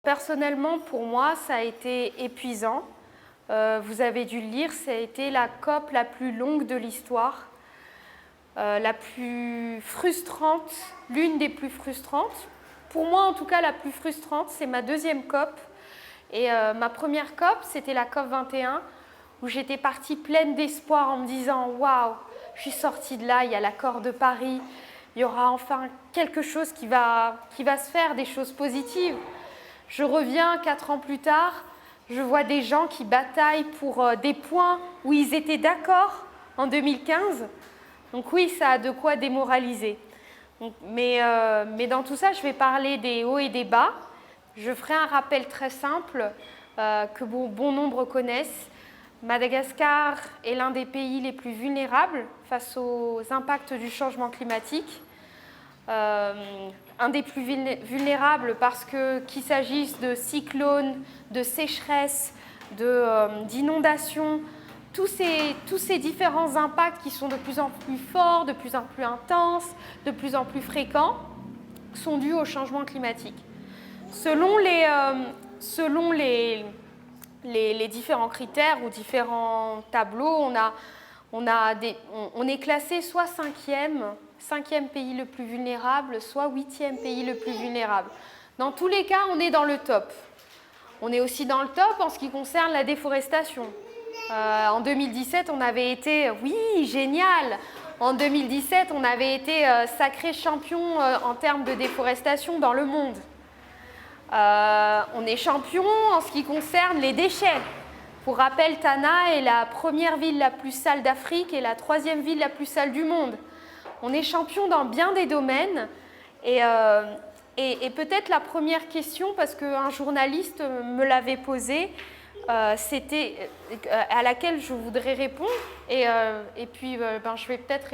Personnellement, pour moi, ça a été épuisant. Vous avez dû le lire, ça a été la COP la plus longue de l'histoire, la plus frustrante, l'une des plus frustrantes. Pour moi, en tout cas, la plus frustrante, c'est ma deuxième COP. Et ma première COP, c'était la COP 21, où j'étais partie pleine d'espoir en me disant « Waouh, je suis sortie de là, il y a l'accord de Paris, il y aura enfin quelque chose qui va se faire, des choses positives. » Je reviens 4 ans plus tard, je vois des gens qui bataillent pour des points où ils étaient d'accord en 2015. Donc oui, ça a de quoi démoraliser. Mais dans tout ça, je vais parler des hauts et des bas. Je ferai un rappel très simple que bon nombre connaissent. Madagascar est l'un des pays les plus vulnérables face aux impacts du changement climatique. Un des plus vulnérables parce qu'il s'agisse de cyclones, de sécheresses, d'inondations, tous ces différents impacts qui sont de plus en plus forts, de plus en plus intenses, de plus en plus fréquents, sont dus au changement climatique. Selon les différents critères ou différents tableaux, on est classé soit cinquième pays le plus vulnérable, soit 8e pays le plus vulnérable. Dans tous les cas, on est dans le top. On est aussi dans le top en ce qui concerne la déforestation. En 2017, on avait été, oui, génial. En 2017, on avait été sacré champion en termes de déforestation dans le monde. On est champion en ce qui concerne les déchets. Pour rappel, Tana est la première ville la plus sale d'Afrique et la 3e ville la plus sale du monde. On est champion dans bien des domaines et peut-être la première question, parce qu'un journaliste me l'avait posée, c'était à laquelle je voudrais répondre et puis je vais peut-être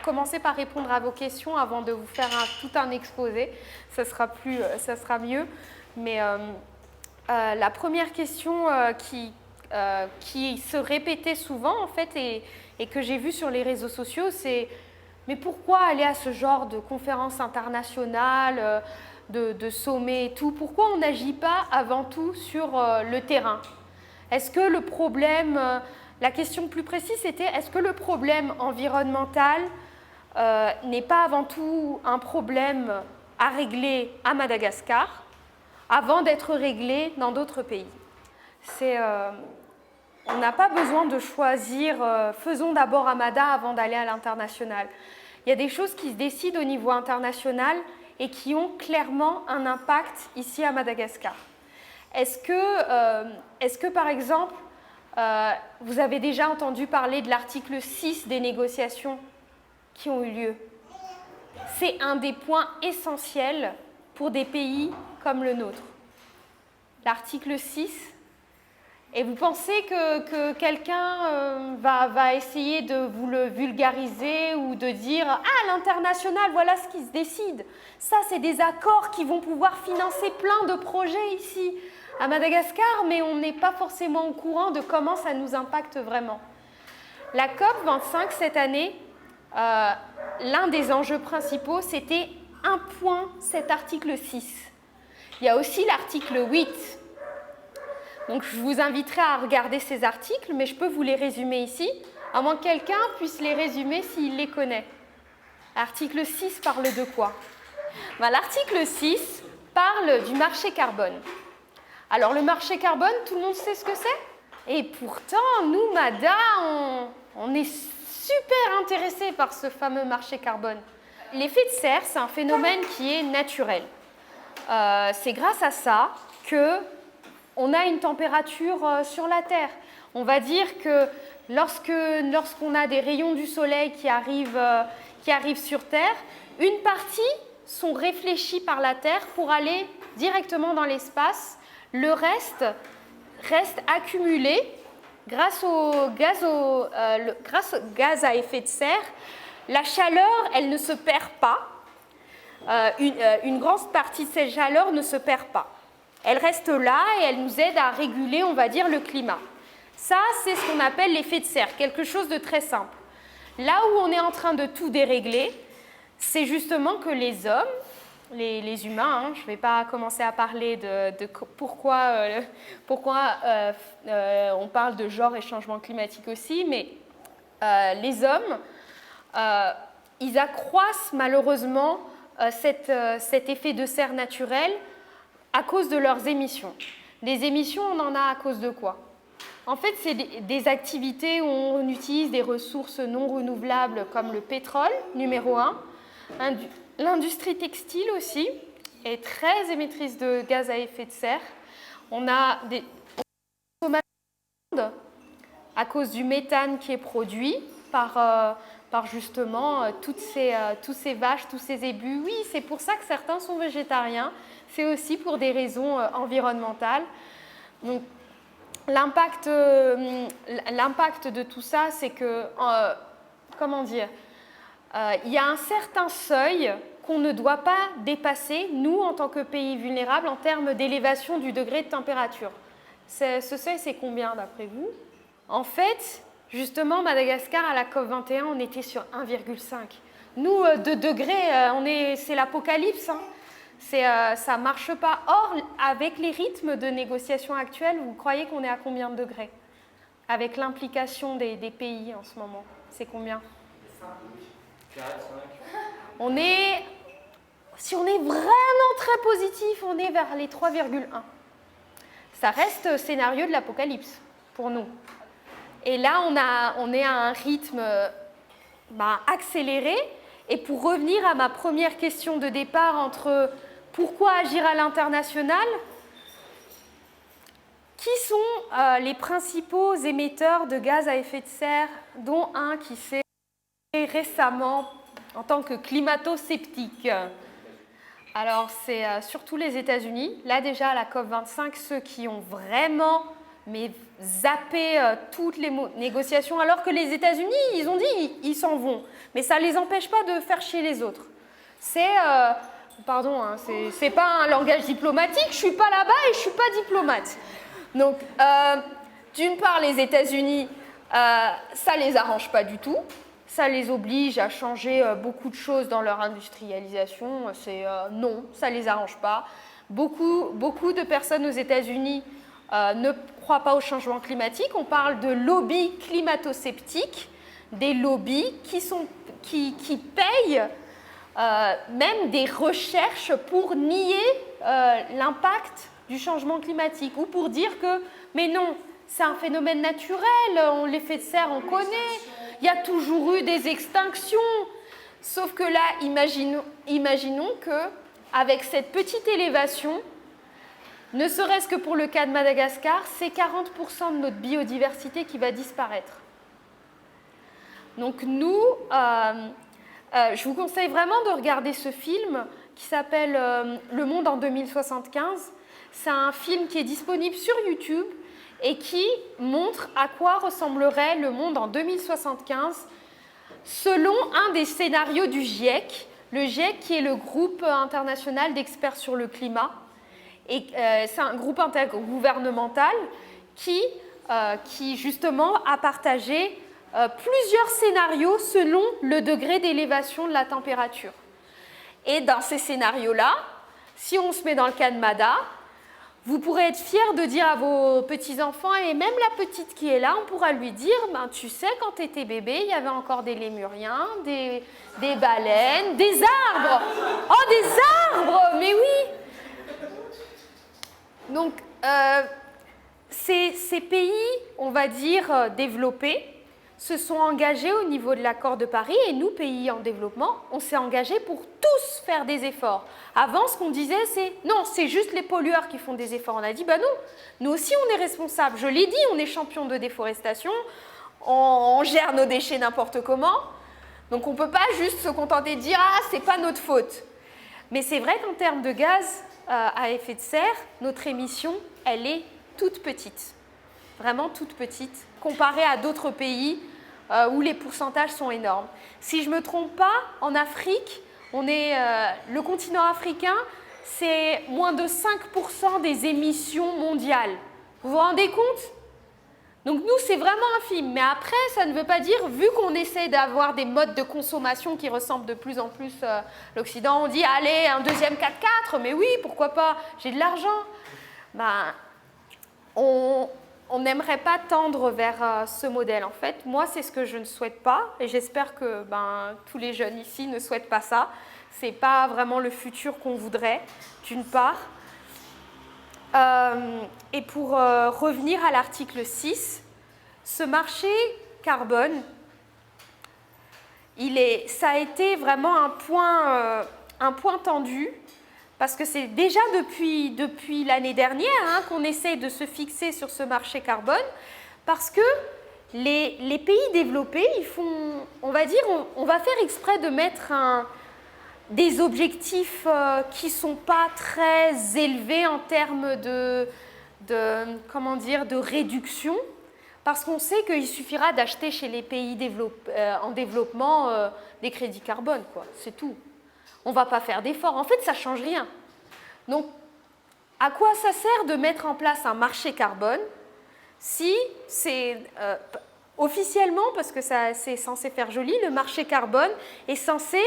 commencer par répondre à vos questions avant de vous faire tout un exposé, ça sera mieux. Mais la première question qui se répétait souvent en fait et que j'ai vue sur les réseaux sociaux, c'est mais pourquoi aller à ce genre de conférences internationales, de sommets et tout? Pourquoi on n'agit pas avant tout sur le terrain? Est-ce que le problème, la question plus précise c'était, est-ce que le problème environnemental n'est pas avant tout un problème à régler à Madagascar avant d'être réglé dans d'autres pays? On n'a pas besoin de choisir faisons d'abord Amada avant d'aller à l'international. Il y a des choses qui se décident au niveau international et qui ont clairement un impact ici à Madagascar. Est-ce que par exemple, vous avez déjà entendu parler de l'article 6 des négociations qui ont eu lieu? C'est un des points essentiels pour des pays comme le nôtre. L'article 6. Et vous pensez que quelqu'un va essayer de vous le vulgariser ou de dire « Ah, l'international, voilà ce qui se décide. Ça, c'est des accords qui vont pouvoir financer plein de projets ici à Madagascar, mais on n'est pas forcément au courant de comment ça nous impacte vraiment. » La COP 25 cette année, l'un des enjeux principaux, c'était un point, cet article 6. Il y a aussi l'article 8. Donc je vous inviterai à regarder ces articles, mais je peux vous les résumer ici, à moins que quelqu'un puisse les résumer s'il les connaît. L'article 6 parle de quoi? L'article 6 parle du marché carbone. Alors le marché carbone, tout le monde sait ce que c'est? Et pourtant, nous, MADA, on est super intéressés par ce fameux marché carbone. L'effet de serre, c'est un phénomène qui est naturel. C'est grâce à ça qu'on a une température sur la Terre. On va dire que lorsqu'on a des rayons du soleil qui arrivent sur Terre, une partie sont réfléchis par la Terre pour aller directement dans l'espace. Le reste accumulé grâce au gaz à effet de serre. La chaleur, elle ne se perd pas. Une grande partie de cette chaleur ne se perd pas. Elle reste là et elle nous aide à réguler, on va dire, le climat. Ça, c'est ce qu'on appelle l'effet de serre, quelque chose de très simple. Là où on est en train de tout dérégler, c'est justement que les hommes les humains. Je ne vais pas commencer à parler de pourquoi on parle de genre et changement climatique aussi, mais les hommes, ils accroissent malheureusement cet effet de serre naturel à cause de leurs émissions. Les émissions, on en a à cause de quoi? En fait, c'est des activités où on utilise des ressources non renouvelables comme le pétrole, numéro 1. L'industrie textile aussi est très émettrice de gaz à effet de serre. On a des consommations à cause du méthane qui est produit par justement tous ces vaches, tous ces ébus. Oui, c'est pour ça que certains sont végétariens. C'est aussi pour des raisons environnementales. Donc, l'impact de tout ça, c'est que, comment dire, il y a un certain seuil qu'on ne doit pas dépasser, nous, en tant que pays vulnérables, en termes d'élévation du degré de température. Ce seuil, c'est combien, d'après vous? En fait, justement, Madagascar, à la COP21, on était sur 1,5. Nous, 2 degrés, c'est l'apocalypse. Hein. Ça ne marche pas. Or, avec les rythmes de négociation actuels, vous croyez qu'on est à combien de degrés? Avec l'implication des pays en ce moment, c'est combien? 5. 4, 5. Si on est vraiment très positif, on est vers les 3,1. Ça reste scénario de l'apocalypse pour nous. Et là, on est à un rythme accéléré. Et pour revenir à ma première question de départ entre pourquoi agir à l'international, qui sont les principaux émetteurs de gaz à effet de serre, dont un qui s'est récemment en tant que climato-sceptique? Alors, c'est surtout les États-Unis. Là, déjà, à la COP25, ceux qui ont vraiment zappé toutes les négociations, alors que les États-Unis, ils ont dit ils s'en vont. Mais ça ne les empêche pas de faire chier les autres. Pardon, hein, c'est pas un langage diplomatique, je ne suis pas là-bas et je ne suis pas diplomate. Donc, d'une part, les États-Unis, ça ne les arrange pas du tout. Ça les oblige à changer beaucoup de choses dans leur industrialisation. Non, ça ne les arrange pas. Beaucoup de personnes aux États-Unis ne croient pas au changement climatique. On parle de lobbies climato-sceptiques, des lobbies qui payent même des recherches pour nier l'impact du changement climatique ou pour dire que, mais non, c'est un phénomène naturel, l'effet de serre, on connaît. Il y a toujours eu des extinctions. Sauf que là, imaginons qu'avec cette petite élévation, ne serait-ce que pour le cas de Madagascar, c'est 40% de notre biodiversité qui va disparaître. Donc nous, je vous conseille vraiment de regarder ce film qui s'appelle Le Monde en 2075. C'est un film qui est disponible sur YouTube et qui montre à quoi ressemblerait le monde en 2075 selon un des scénarios du GIEC. Le GIEC qui est le groupe international d'experts sur le climat. Et c'est un groupe intergouvernemental qui justement a partagé plusieurs scénarios selon le degré d'élévation de la température. Et dans ces scénarios-là, si on se met dans le cas de Mada, vous pourrez être fiers de dire à vos petits-enfants, et même la petite qui est là, on pourra lui dire, tu sais, quand tu étais bébé, il y avait encore des lémuriens, des baleines, des arbres. Oh, des arbres, mais oui. Donc, ces pays, on va dire, développés, se sont engagés au niveau de l'accord de Paris et nous, pays en développement, on s'est engagés pour tous faire des efforts. Avant, ce qu'on disait, c'est juste les pollueurs qui font des efforts. On a dit, non, nous aussi on est responsables. Je l'ai dit, on est champion de déforestation, on gère nos déchets n'importe comment. Donc on ne peut pas juste se contenter de dire, c'est pas notre faute. Mais c'est vrai qu'en termes de gaz à effet de serre, notre émission, elle est toute petite. Vraiment toute petite, comparée à d'autres pays où les pourcentages sont énormes. Si je ne me trompe pas, en Afrique, le continent africain, c'est moins de 5% des émissions mondiales. Vous vous rendez compte? Donc nous, c'est vraiment infime. Mais après, ça ne veut pas dire, vu qu'on essaie d'avoir des modes de consommation qui ressemblent de plus en plus à l'Occident, on dit, allez, un deuxième 4x4, mais oui, pourquoi pas, j'ai de l'argent. Ben, on n'aimerait pas tendre vers ce modèle. En fait, moi, c'est ce que je ne souhaite pas, et j'espère que tous les jeunes ici ne souhaitent pas ça. Ce n'est pas vraiment le futur qu'on voudrait, d'une part. Et pour revenir à l'article 6, ce marché carbone, ça a été vraiment un point tendu, parce que c'est déjà depuis l'année dernière qu'on essaie de se fixer sur ce marché carbone, parce que les pays développés, on va faire exprès de mettre des objectifs qui ne sont pas très élevés en termes de réduction, parce qu'on sait qu'il suffira d'acheter chez les pays en développement des crédits carbone, c'est tout. On ne va pas faire d'efforts. En fait, ça ne change rien. Donc, à quoi ça sert de mettre en place un marché carbone si c'est officiellement, parce que c'est censé faire joli, le marché carbone est censé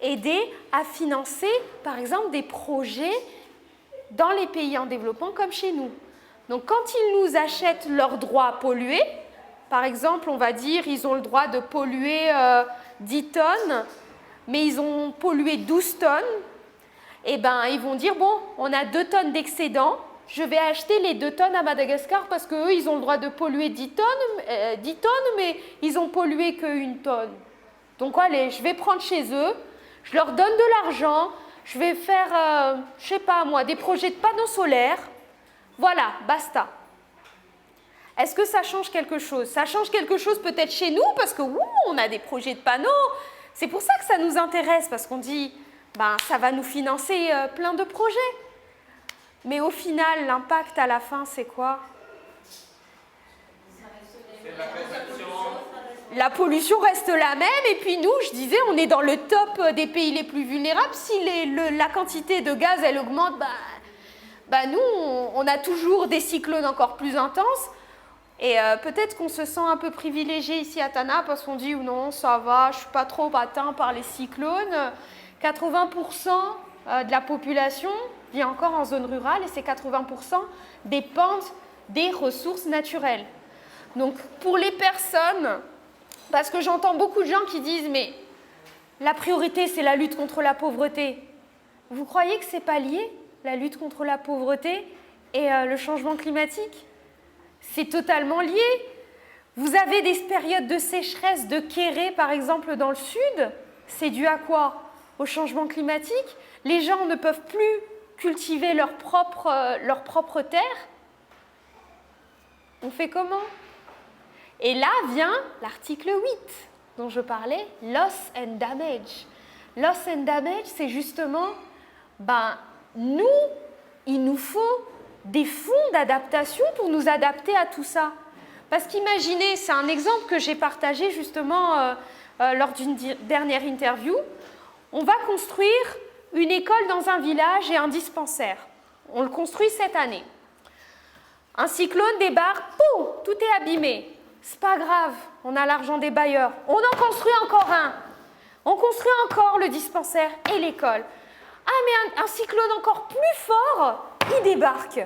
aider à financer, par exemple, des projets dans les pays en développement comme chez nous. Donc, quand ils nous achètent leurs droits à polluer, par exemple, on va dire ils ont le droit de polluer 10 tonnes, mais ils ont pollué 12 tonnes, et ils vont dire, bon, on a 2 tonnes d'excédent, je vais acheter les 2 tonnes à Madagascar parce qu'eux, ils ont le droit de polluer 10 tonnes, mais ils ont pollué que 1 tonne. Donc, allez, je vais prendre chez eux, je leur donne de l'argent, je vais faire, je sais pas moi, des projets de panneaux solaires. Voilà, basta. Est-ce que ça change quelque chose? Ça change quelque chose peut-être chez nous, parce que on a des projets de panneaux. C'est pour ça que ça nous intéresse, parce qu'on dit, ça va nous financer plein de projets. Mais au final, l'impact à la fin, c'est quoi? La pollution reste la même, et puis nous, je disais, on est dans le top des pays les plus vulnérables. Si la quantité de gaz, elle augmente, nous, on a toujours des cyclones encore plus intenses. Et peut-être qu'on se sent un peu privilégié ici à Tana, parce qu'on dit, non, ça va, je ne suis pas trop atteint par les cyclones. 80% de la population vit encore en zone rurale, et ces 80% dépendent des ressources naturelles. Donc, pour les personnes, parce que j'entends beaucoup de gens qui disent, mais la priorité, c'est la lutte contre la pauvreté. Vous croyez que ce n'est pas lié, la lutte contre la pauvreté et le changement climatique? C'est totalement lié. Vous avez des périodes de sécheresse, de kéré, par exemple, dans le sud. C'est dû à quoi? Au changement climatique. Les gens ne peuvent plus cultiver leur propre terre. On fait comment? Et là vient l'article 8, dont je parlais, loss and damage. Loss and damage, c'est justement, nous, il nous faut des fonds d'adaptation pour nous adapter à tout ça. Parce qu'imaginez, c'est un exemple que j'ai partagé justement lors d'une dernière interview, on va construire une école dans un village et un dispensaire. On le construit cette année. Un cyclone débarque, pouf, tout est abîmé. C'est pas grave, on a l'argent des bailleurs. On en construit encore un. On construit encore le dispensaire et l'école. Ah, mais un cyclone encore plus fort, il débarque.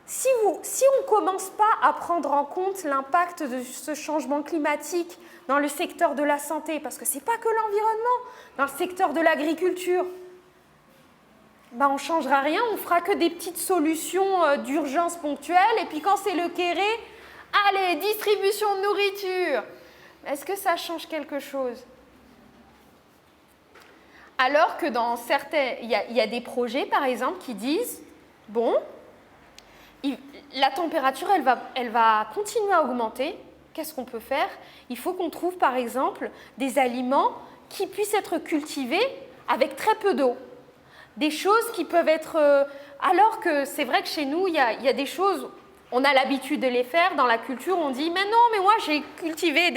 Si on ne commence pas à prendre en compte l'impact de ce changement climatique dans le secteur de la santé, parce que ce n'est pas que l'environnement, dans le secteur de l'agriculture, on ne changera rien, on ne fera que des petites solutions d'urgence ponctuelles, et puis quand c'est le kéré, allez, distribution de nourriture. Est-ce que ça change quelque chose? Alors que dans certains, il y a des projets, par exemple, qui disent, bon, la température, elle va continuer à augmenter. Qu'est-ce qu'on peut faire? Il faut qu'on trouve, par exemple, des aliments qui puissent être cultivés avec très peu d'eau. Des choses qui peuvent être... alors que c'est vrai que chez nous, il y a des choses, on a l'habitude de les faire. Dans la culture, on dit, mais non, mais moi, j'ai cultivé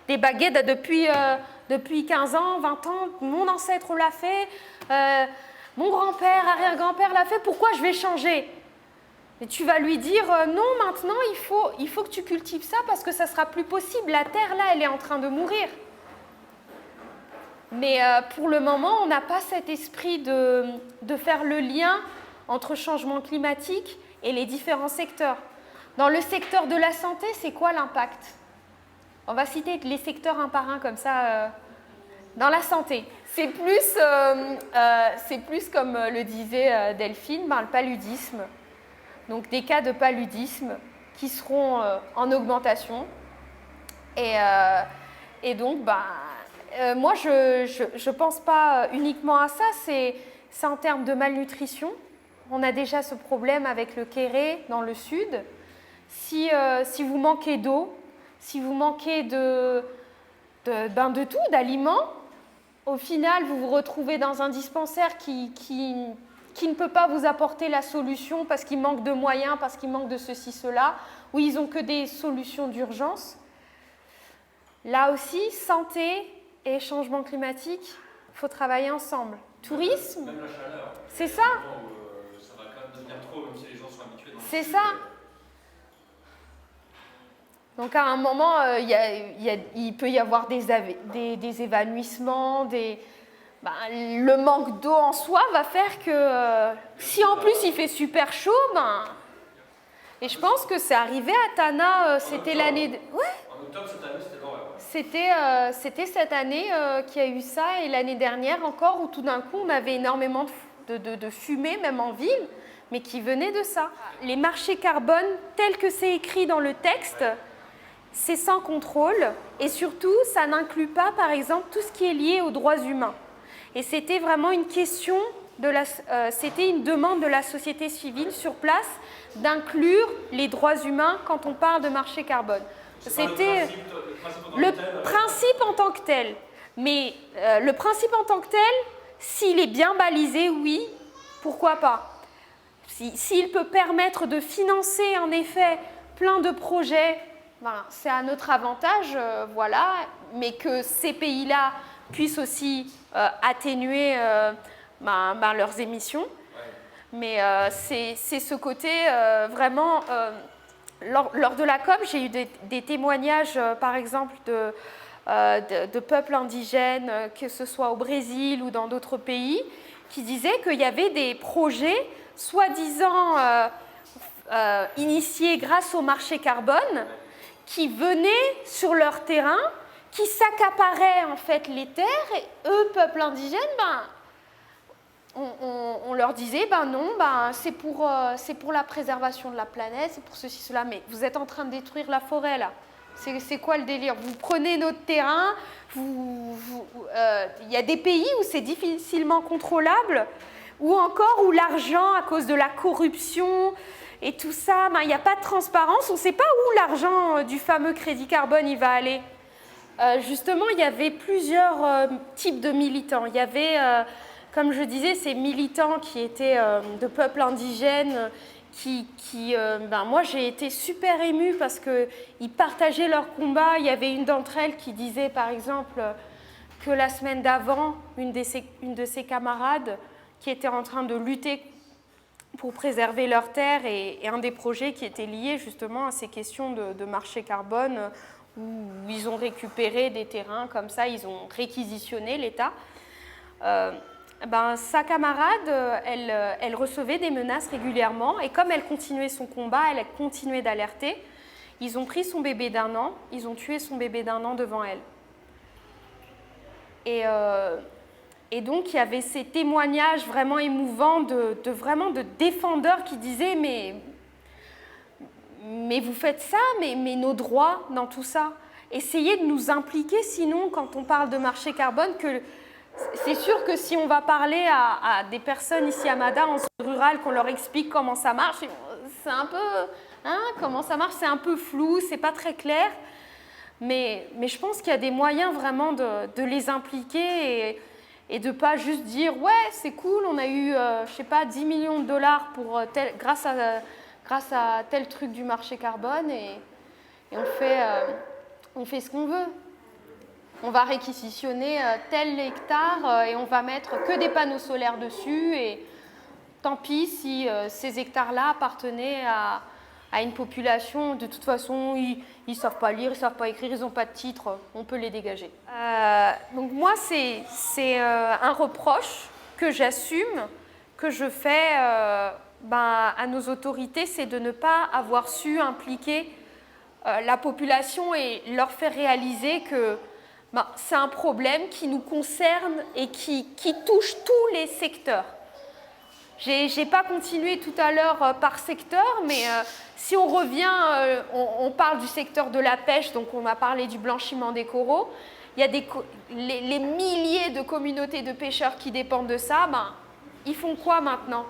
des baguettes depuis 15 ans, 20 ans. Mon ancêtre l'a fait, mon grand-père, arrière-grand-père l'a fait. Pourquoi je vais changer? Et tu vas lui dire non, maintenant il faut que tu cultives ça parce que ça sera plus possible. La terre là, elle est en train de mourir. Mais pour le moment, on n'a pas cet esprit de faire le lien entre changement climatique et les différents secteurs. Dans le secteur de la santé, c'est quoi l'impact? On va citer les secteurs un par un comme ça. Dans la santé, c'est plus comme le disait Delphine, le paludisme. Donc des cas de paludisme qui seront en augmentation. Et donc, moi, je ne pense pas uniquement à ça, c'est en termes de malnutrition. On a déjà ce problème avec le Kéré dans le sud. Si vous manquez d'eau, si vous manquez de tout, d'aliments, au final, vous vous retrouvez dans un dispensaire qui ne peut pas vous apporter la solution parce qu'il manque de moyens, parce qu'il manque de ceci, cela, où ils n'ont que des solutions d'urgence. Là aussi, santé et changement climatique, il faut travailler ensemble. Tourisme, même la chaleur. C'est ça. Ça va quand même devenir trop, même si les gens sont habitués. C'est ça. Donc à un moment, il peut y avoir des évanouissements, le manque d'eau en soi va faire que si en plus il fait super chaud, et je pense que c'est arrivé à Tana, c'était l'année... Ouais. En octobre cette année, c'était l'horreur. C'était cette année qu'il y a eu ça, et l'année dernière encore, où tout d'un coup on avait énormément de fumée, même en ville, mais qui venait de ça. Les marchés carbone, tels que c'est écrit dans le texte, c'est sans contrôle, et surtout, ça n'inclut pas, par exemple, tout ce qui est lié aux droits humains. Et c'était vraiment une question, c'était une demande de la société civile sur place d'inclure les droits humains quand on parle de marché carbone. C'était le principe en tant que tel. Mais le principe en tant que tel, s'il est bien balisé, oui, pourquoi pas. S'il peut permettre de financer en effet plein de projets, c'est à notre avantage, voilà, mais que ces pays-là puissent aussi atténuer leurs émissions. Mais c'est ce côté vraiment... lors de la COP, j'ai eu des témoignages, par exemple, de peuples indigènes, que ce soit au Brésil ou dans d'autres pays, qui disaient qu'il y avait des projets soi-disant initiés grâce au marché carbone, qui venaient sur leur terrain, qui s'accaparaient en fait les terres, et eux, peuples indigènes, on leur disait, non, c'est pour la préservation de la planète, c'est pour ceci, cela, mais vous êtes en train de détruire la forêt là. C'est quoi le délire? Vous prenez notre terrain, y a des pays où c'est difficilement contrôlable, ou encore où l'argent, à cause de la corruption et tout ça, il n'y a pas de transparence, on ne sait pas où l'argent du fameux crédit carbone il va aller. Justement, il y avait plusieurs types de militants. Il y avait... comme je disais, ces militants qui étaient de peuples indigènes, moi j'ai été super émue parce qu'ils partageaient leur combat. Il y avait une d'entre elles qui disait par exemple que la semaine d'avant, une de ses camarades qui était en train de lutter pour préserver leurs terres et un des projets qui était lié justement à ces questions de marché carbone où ils ont récupéré des terrains comme ça, ils ont réquisitionné l'État. Sa camarade, elle recevait des menaces régulièrement et comme elle continuait son combat, elle a continué d'alerter. Ils ont pris son bébé d'1 an, ils ont tué son bébé d'1 an devant elle. Et donc, il y avait ces témoignages vraiment émouvants de défendeurs qui disaient mais vous faites ça, mais nos droits dans tout ça. Essayez de nous impliquer, sinon, quand on parle de marché carbone, c'est sûr que si on va parler à des personnes ici à Mada, en zone rurale, qu'on leur explique comment ça marche, c'est un peu... comment ça marche, c'est un peu flou, c'est pas très clair. Mais je pense qu'il y a des moyens vraiment de les impliquer et de ne pas juste dire « ouais, c'est cool, on a eu, je sais pas, 10 millions de dollars grâce à tel truc du marché carbone et on fait ce qu'on veut. On va réquisitionner tel hectare et on va mettre que des panneaux solaires dessus et tant pis si ces hectares-là appartenaient à une population, de toute façon, ils ne savent pas lire, ils ne savent pas écrire, ils n'ont pas de titre, on peut les dégager. Donc moi, c'est un reproche que j'assume, que je fais à nos autorités, c'est de ne pas avoir su impliquer la population et leur faire réaliser que c'est un problème qui nous concerne et qui touche tous les secteurs. Je n'ai pas continué tout à l'heure par secteur, mais si on revient, on parle du secteur de la pêche, donc on a parlé du blanchiment des coraux. Il y a les milliers de communautés de pêcheurs qui dépendent de ça. Ils font quoi maintenant?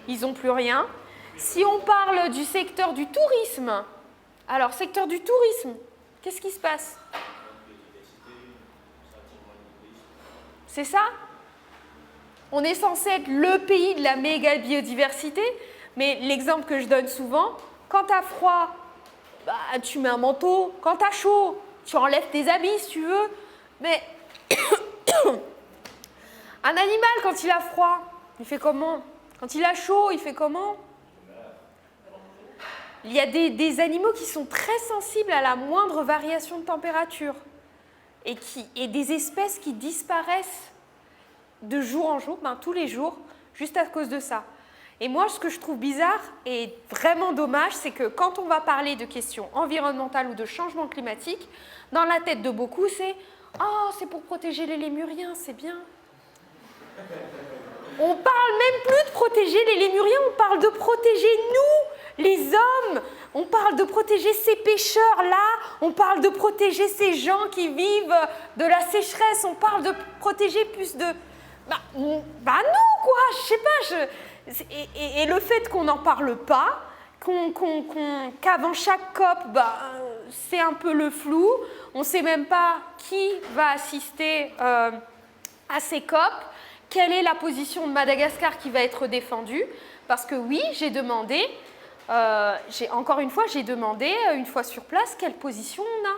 Ils n'ont plus rien. Si on parle du secteur du tourisme, alors secteur du tourisme, qu'est-ce qui se passe? C'est ça? On est censé être le pays de la méga biodiversité, mais l'exemple que je donne souvent, quand tu as froid, tu mets un manteau. Quand tu as chaud, tu enlèves tes habits si tu veux. Mais un animal, quand il a froid, il fait comment? Quand il a chaud, il fait comment? Il y a des animaux qui sont très sensibles à la moindre variation de température et des espèces qui disparaissent de jour en jour, tous les jours, juste à cause de ça. Et moi, ce que je trouve bizarre et vraiment dommage, c'est que quand on va parler de questions environnementales ou de changement climatique, dans la tête de beaucoup, c'est « Oh, c'est pour protéger les lémuriens, c'est bien ». On parle même plus de protéger les lémuriens, on parle de protéger nous, les hommes. On parle de protéger ces pêcheurs-là, on parle de protéger ces gens qui vivent de la sécheresse, on parle de protéger plus de... non, quoi, je sais pas. Et le fait qu'on n'en parle pas, qu'avant chaque COP, c'est un peu le flou, on ne sait même pas qui va assister à ces COP, quelle est la position de Madagascar qui va être défendue, parce que oui, j'ai demandé, encore une fois, j'ai demandé, une fois sur place, quelle position on a.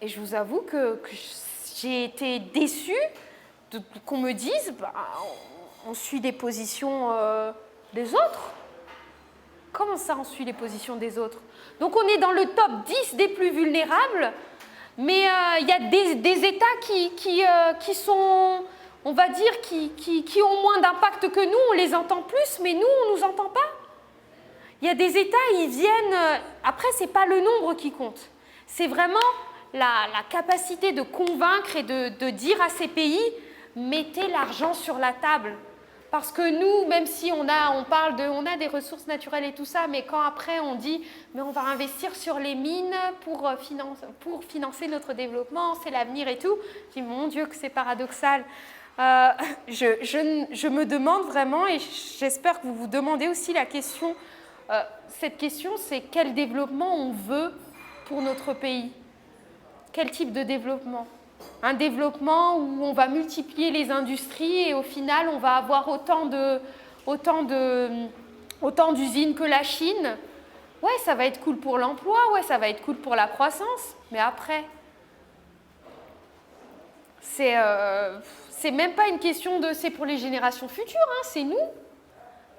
Et je vous avoue que j'ai été déçue qu'on me dise on suit des positions des autres. Comment ça, on suit les positions des autres? Donc on est dans le top 10 des plus vulnérables, mais il y a des États qui sont, on va dire, qui ont moins d'impact que nous, on les entend plus, mais nous, on ne nous entend pas. Il y a des États, ils viennent... Après, ce n'est pas le nombre qui compte. C'est vraiment la capacité de convaincre et de dire à ces pays, mettez l'argent sur la table. Parce que nous, même si on a des ressources naturelles et tout ça, mais quand après on dit, mais on va investir sur les mines pour financer notre développement, c'est l'avenir et tout, je dis, mon Dieu, que c'est paradoxal. Je me demande vraiment, et j'espère que vous vous demandez aussi la question, cette question, c'est quel développement on veut pour notre pays? Quel type de développement? Un développement où on va multiplier les industries et au final, on va avoir autant d'usines que la Chine. Ouais, ça va être cool pour l'emploi, ouais, ça va être cool pour la croissance, mais après, c'est même pas une question de c'est pour les générations futures, hein, c'est nous.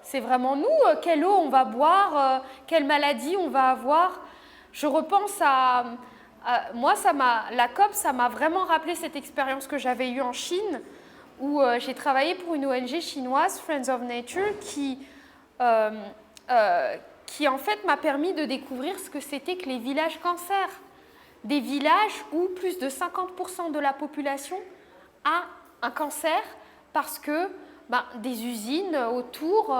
C'est vraiment nous, quelle eau on va boire, quelle maladie on va avoir. Je repense à... moi, la COP, ça m'a vraiment rappelé cette expérience que j'avais eue en Chine, où j'ai travaillé pour une ONG chinoise, Friends of Nature, qui en fait m'a permis de découvrir ce que c'était que les villages cancer. Des villages où plus de 50% de la population a un cancer parce que des usines autour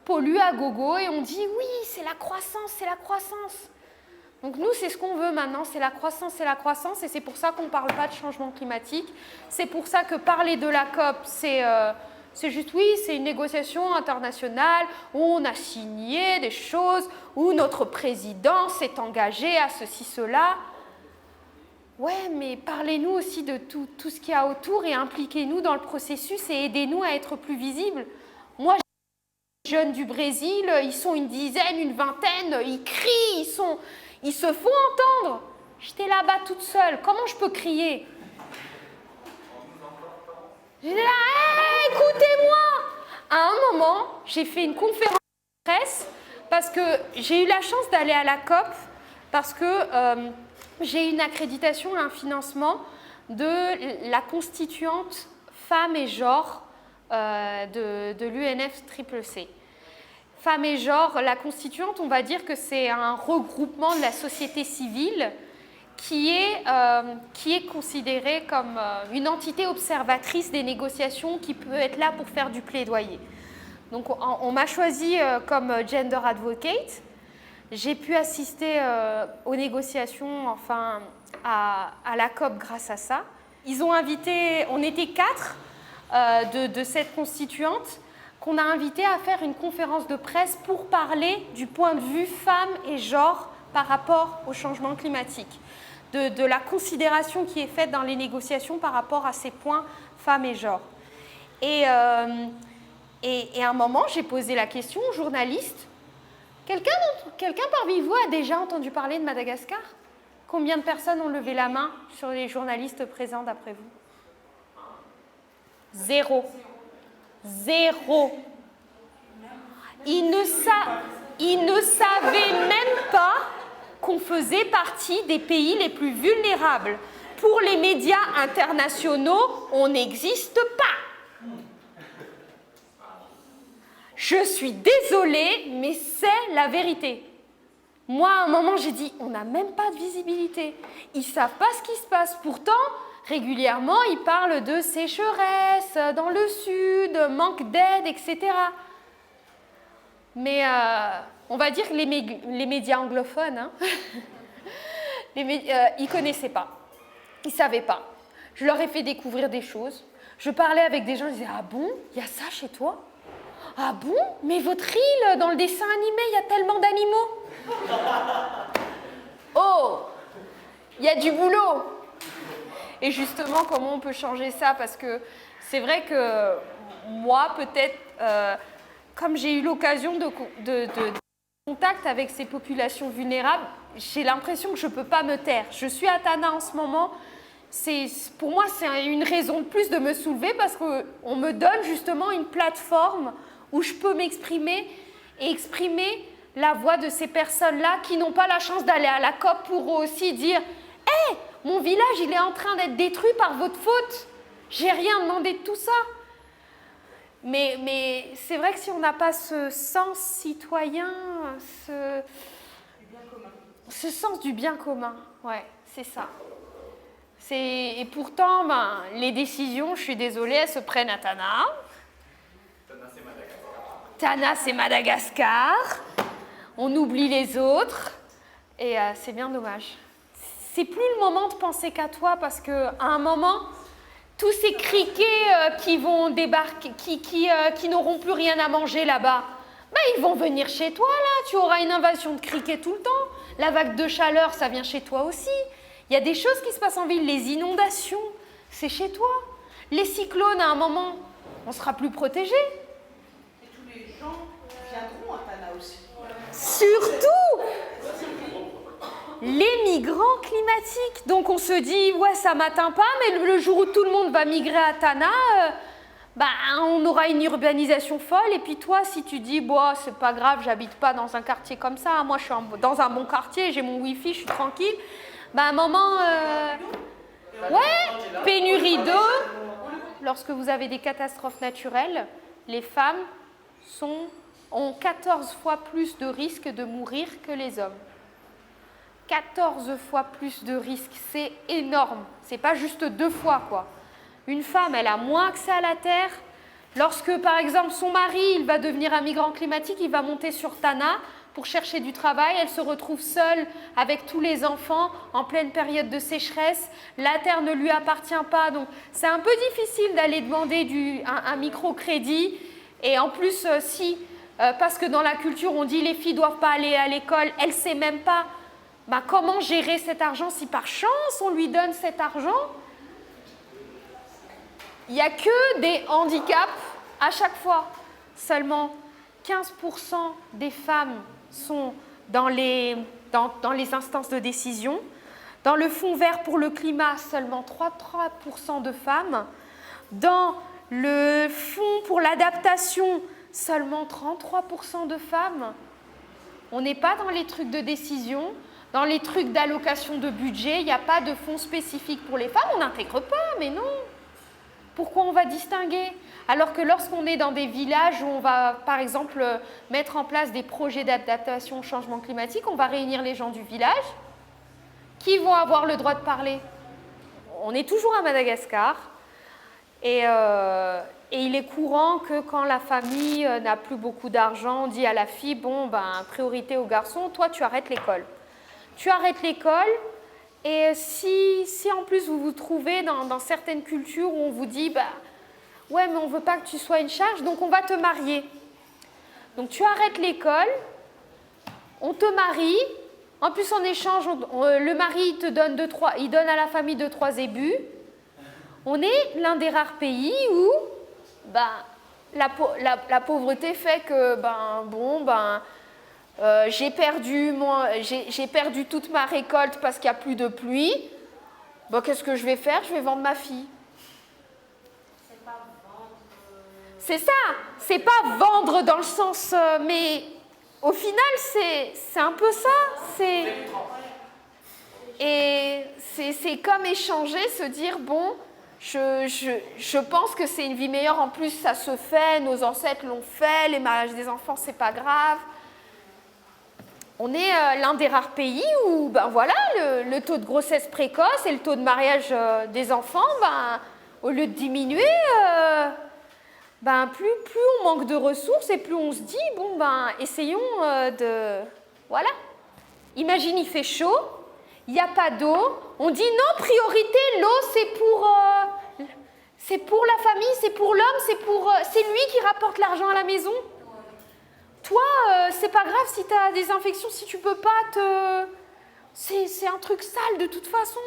polluent à gogo et on dit oui, c'est la croissance, c'est la croissance. Donc nous, c'est ce qu'on veut maintenant, c'est la croissance, et c'est pour ça qu'on ne parle pas de changement climatique. C'est pour ça que parler de la COP, c'est juste, oui, c'est une négociation internationale où on a signé des choses, où notre président s'est engagé à ceci, cela. Ouais, mais parlez-nous aussi de tout ce qu'il y a autour et impliquez-nous dans le processus et aidez-nous à être plus visibles. Moi, les jeunes du Brésil, ils sont une dizaine, une vingtaine, ils crient, ils se font entendre. J'étais là-bas toute seule. Comment je peux crier? J'étais là, hey, écoutez-moi. À un moment, j'ai fait une conférence de presse parce que j'ai eu la chance d'aller à la COP parce que j'ai une accréditation et un financement de la constituante femmes et genre de l'UNFCCC. Femmes et genre, la constituante, on va dire que c'est un regroupement de la société civile qui est considérée comme une entité observatrice des négociations qui peut être là pour faire du plaidoyer. Donc on m'a choisi comme gender advocate. J'ai pu assister aux négociations, enfin à la COP grâce à ça. Ils ont invité, on était 4 de cette constituante, qu'on a invité à faire une conférence de presse pour parler du point de vue femmes et genre par rapport au changement climatique, de la considération qui est faite dans les négociations par rapport à ces points femmes et genre. Et à un moment, j'ai posé la question aux journalistes. Quelqu'un parmi vous a déjà entendu parler de Madagascar? Combien de personnes ont levé la main sur les journalistes présents d'après vous? 0. 0. Ils ne savaient même pas qu'on faisait partie des pays les plus vulnérables. Pour les médias internationaux, on n'existe pas. Je suis désolée, mais c'est la vérité. Moi, à un moment, j'ai dit, on n'a même pas de visibilité. Ils ne savent pas ce qui se passe. Pourtant, régulièrement, ils parlent de sécheresse dans le sud, manque d'aide, etc. Mais on va dire que les médias anglophones, hein, ils ne connaissaient pas. Ils ne savaient pas. Je leur ai fait découvrir des choses. Je parlais avec des gens, ils disaient « Ah bon, il y a ça chez toi ? Ah bon, mais votre île, dans le dessin animé, il y a tellement d'animaux. » Oh, il y a du boulot. Et justement, comment on peut changer ça? Parce que c'est vrai que moi, peut-être, comme j'ai eu l'occasion de contact avec ces populations vulnérables, j'ai l'impression que je ne peux pas me taire. Je suis à Tana en ce moment. Pour moi, c'est une raison de plus de me soulever parce qu'on me donne justement une plateforme où je peux m'exprimer et exprimer la voix de ces personnes-là qui n'ont pas la chance d'aller à la COP pour aussi dire « Hé, mon village, il est en train d'être détruit par votre faute. J'ai rien demandé de tout ça. » Mais c'est vrai que si on n'a pas ce sens citoyen, ce sens du bien commun, ouais, c'est ça. Et pourtant, les décisions, je suis désolée, elles se prennent à Tana. Tana, c'est Madagascar. On oublie les autres. Et c'est bien dommage. C'est plus le moment de penser qu'à toi parce qu'à un moment, tous ces criquets qui vont débarquer, qui n'auront plus rien à manger là-bas, ils vont venir chez toi, là. Tu auras une invasion de criquets tout le temps. La vague de chaleur, ça vient chez toi aussi. Il y a des choses qui se passent en ville. Les inondations, c'est chez toi. Les cyclones, à un moment, on sera plus protégés. Et tous les gens viendront à Tana aussi. Surtout les migrants climatiques. Donc on se dit, ouais, ça m'atteint pas, mais le jour où tout le monde va migrer à Tana, on aura une urbanisation folle. Et puis toi, si tu dis, c'est pas grave, j'habite pas dans un quartier comme ça, moi je suis dans un bon quartier, j'ai mon wifi, je suis tranquille. À un moment, pénurie d'eau. Lorsque vous avez des catastrophes naturelles, les femmes ont 14 fois plus de risques de mourir que les hommes. 14 fois plus de risques, c'est énorme. C'est pas juste 2 fois, quoi. Une femme, elle a moins accès à la terre. Lorsque, par exemple, son mari, il va devenir un migrant climatique, il va monter sur Tana pour chercher du travail. Elle se retrouve seule avec tous les enfants en pleine période de sécheresse. La terre ne lui appartient pas, donc c'est un peu difficile d'aller demander un microcrédit. Et en plus, parce que dans la culture, on dit les filles ne doivent pas aller à l'école, elle ne sait même pas comment gérer cet argent si par chance on lui donne cet argent. Il n'y a que des handicaps à chaque fois. Seulement 15% des femmes sont dans les instances de décision. Dans le Fonds vert pour le climat, seulement 3% de femmes. Dans Le fonds pour l'adaptation, seulement 33% de femmes. On n'est pas dans les trucs de décision, dans les trucs d'allocation de budget, il n'y a pas de fonds spécifiques pour les femmes, on n'intègre pas, mais non. Pourquoi on va distinguer? Alors que lorsqu'on est dans des villages où on va, par exemple, mettre en place des projets d'adaptation au changement climatique, on va réunir les gens du village qui vont avoir le droit de parler. On est toujours à Madagascar et il est courant que quand la famille n'a plus beaucoup d'argent, on dit à la fille, bon, ben, priorité aux garçons, toi tu arrêtes l'école. Tu arrêtes l'école et si en plus vous vous trouvez dans certaines cultures où on vous dit, bah, ouais, mais on ne veut pas que tu sois une charge, donc on va te marier. Donc tu arrêtes l'école, on te marie, en plus en échange, le mari il donne à la famille 2-3 ébus. On est l'un des rares pays où ben, la pauvreté fait que j'ai perdu toute ma récolte parce qu'il n'y a plus de pluie. Bon, qu'est-ce que je vais faire? Je vais vendre ma fille. C'est ça, c'est pas vendre dans le sens, mais au final c'est un peu ça. Et c'est comme échanger, se dire bon, je pense que c'est une vie meilleure, en plus ça se fait, nos ancêtres l'ont fait, les mariages des enfants c'est pas grave. On est l'un des rares pays où ben voilà, le taux de grossesse précoce et le taux de mariage des enfants, ben, au lieu de diminuer, ben, plus on manque de ressources et plus on se dit, bon, ben, essayons de... Voilà. Imagine, il fait chaud, il n'y a pas d'eau, on dit non, priorité, l'eau, c'est pour la famille, c'est pour l'homme, c'est lui qui rapporte l'argent à la maison. Toi, c'est pas grave si tu as des infections, si tu peux pas te... C'est un truc sale de toute façon,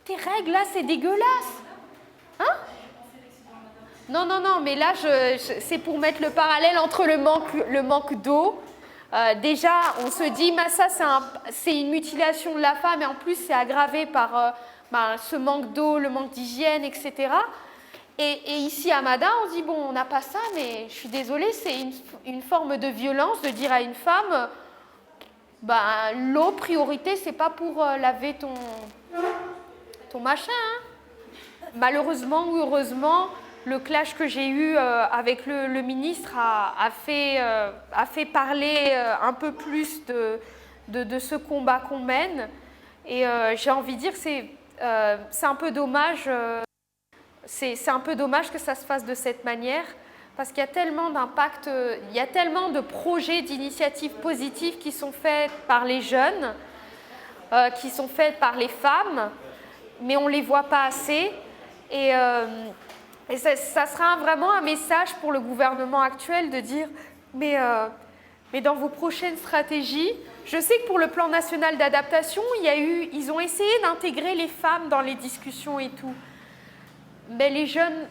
tes règles là, c'est dégueulasse. Hein? Non, mais là, c'est pour mettre le parallèle entre le manque d'eau. Déjà, on se dit, ça, c'est une mutilation de la femme, et en plus, c'est aggravé par ce manque d'eau, le manque d'hygiène, etc. Et ici, à Mada, on se dit, bon, on n'a pas ça, mais je suis désolée, c'est une forme de violence de dire à une femme, l'eau, priorité, c'est pas pour laver ton machin. Hein. Malheureusement ou heureusement, le clash que j'ai eu avec le ministre a fait parler un peu plus de ce combat qu'on mène. Et j'ai envie de dire, c'est un peu dommage. C'est un peu dommage que ça se fasse de cette manière, parce qu'il y a tellement d'impact, il y a tellement de projets, d'initiatives positives qui sont faites par les jeunes, qui sont faites par les femmes, mais on ne les voit pas assez. Et ça sera vraiment un message pour le gouvernement actuel de dire, mais dans vos prochaines stratégies, je sais que pour le plan national d'adaptation, ils ont essayé d'intégrer les femmes dans les discussions et tout. Mais les jeunes,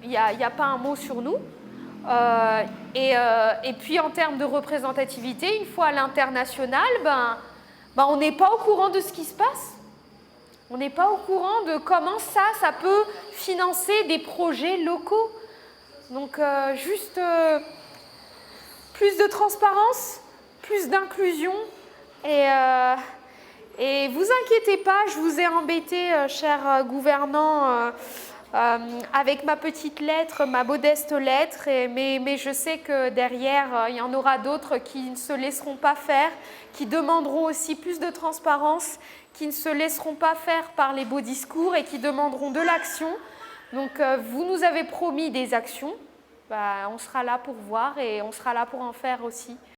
il n'y a pas un mot sur nous. Et puis en termes de représentativité, une fois à l'international, on n'est pas au courant de ce qui se passe. On n'est pas au courant de comment ça peut financer des projets locaux. Donc juste plus de transparence, plus d'inclusion. Et vous inquiétez pas, je vous ai embêté, chers gouvernants, avec ma petite lettre, ma modeste lettre, mais je sais que derrière, il y en aura d'autres qui ne se laisseront pas faire, qui demanderont aussi plus de transparence, qui ne se laisseront pas faire par les beaux discours et qui demanderont de l'action. Donc, vous nous avez promis des actions, on sera là pour voir et on sera là pour en faire aussi.